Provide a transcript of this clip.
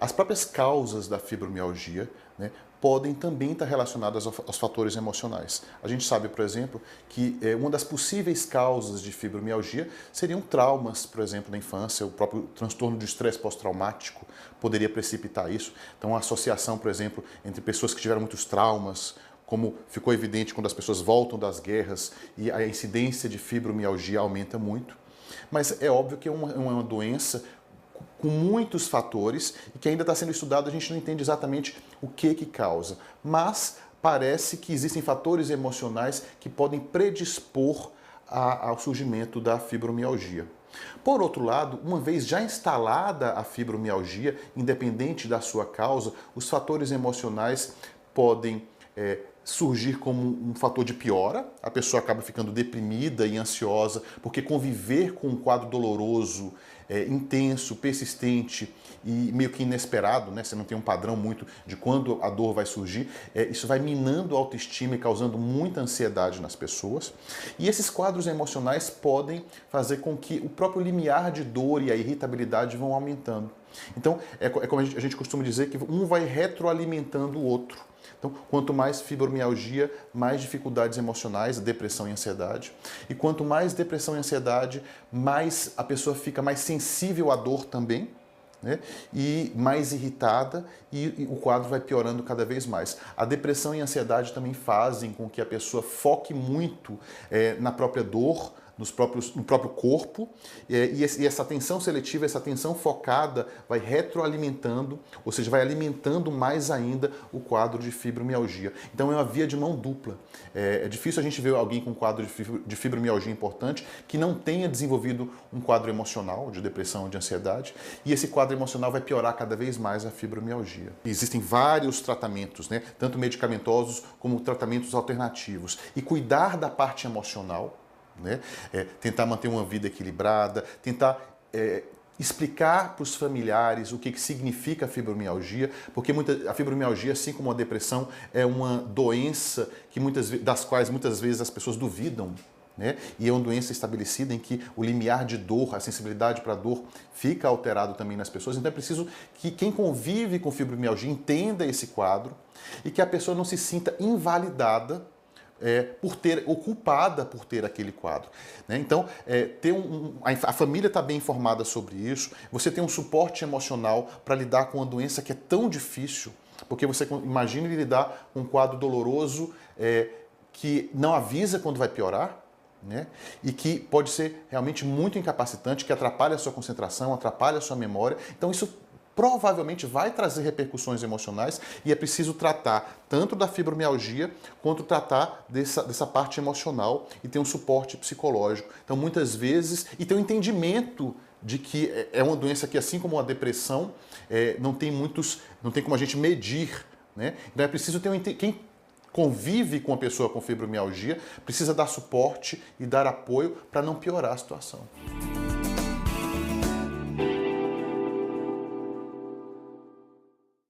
as próprias causas da fibromialgia, né, podem também estar relacionadas aos fatores emocionais. A gente sabe, por exemplo, que uma das possíveis causas de fibromialgia seriam traumas, por exemplo, na infância, o próprio transtorno de estresse pós-traumático poderia precipitar isso. Então, a associação, por exemplo, entre pessoas que tiveram muitos traumas, como ficou evidente quando as pessoas voltam das guerras e a incidência de fibromialgia aumenta muito. Mas é óbvio que é uma doença com muitos fatores e que ainda está sendo estudado, a gente não entende exatamente o que causa. Mas parece que existem fatores emocionais que podem predispor ao surgimento da fibromialgia. Por outro lado, uma vez já instalada a fibromialgia, independente da sua causa, os fatores emocionais podem surgir como um fator de piora, a pessoa acaba ficando deprimida e ansiosa, porque conviver com um quadro doloroso, intenso, persistente e meio que inesperado, né? Você não tem um padrão muito de quando a dor vai surgir, isso vai minando a autoestima e causando muita ansiedade nas pessoas. E esses quadros emocionais podem fazer com que o próprio limiar de dor e a irritabilidade vão aumentando. Então, é como a gente costuma dizer que um vai retroalimentando o outro. Então, quanto mais fibromialgia, mais dificuldades emocionais, depressão e ansiedade. E quanto mais depressão e ansiedade, mais a pessoa fica mais sensível à dor também, né? E mais irritada e o quadro vai piorando cada vez mais. A depressão e a ansiedade também fazem com que a pessoa foque muito na própria dor, no próprio corpo, e essa atenção seletiva, essa atenção focada vai retroalimentando, ou seja, vai alimentando mais ainda o quadro de fibromialgia. Então é uma via de mão dupla. É difícil a gente ver alguém com um quadro de fibromialgia importante que não tenha desenvolvido um quadro emocional, de depressão, de ansiedade, e esse quadro emocional vai piorar cada vez mais a fibromialgia. Existem vários tratamentos, né, tanto medicamentosos como tratamentos alternativos. E cuidar da parte emocional, né? Tentar manter uma vida equilibrada, tentar explicar para os familiares o que significa a fibromialgia, porque a fibromialgia, assim como a depressão, é uma doença das quais muitas vezes as pessoas duvidam, né? E é uma doença estabelecida em que o limiar de dor, a sensibilidade para a dor fica alterado também nas pessoas. Então é preciso que quem convive com fibromialgia entenda esse quadro e que a pessoa não se sinta invalidada ou culpada por ter aquele quadro. Né? Então, a família está bem informada sobre isso, você tem um suporte emocional para lidar com uma doença que é tão difícil, porque você imagina lidar com um quadro doloroso que não avisa quando vai piorar, né? E que pode ser realmente muito incapacitante, que atrapalha a sua concentração, atrapalha a sua memória. Então, isso provavelmente vai trazer repercussões emocionais e é preciso tratar tanto da fibromialgia quanto tratar dessa parte emocional e ter um suporte psicológico. Então, muitas vezes, e ter um entendimento de que é uma doença que, assim como a depressão, não tem como a gente medir, né? Então, é preciso ter quem convive com a pessoa com fibromialgia precisa dar suporte e dar apoio para não piorar a situação.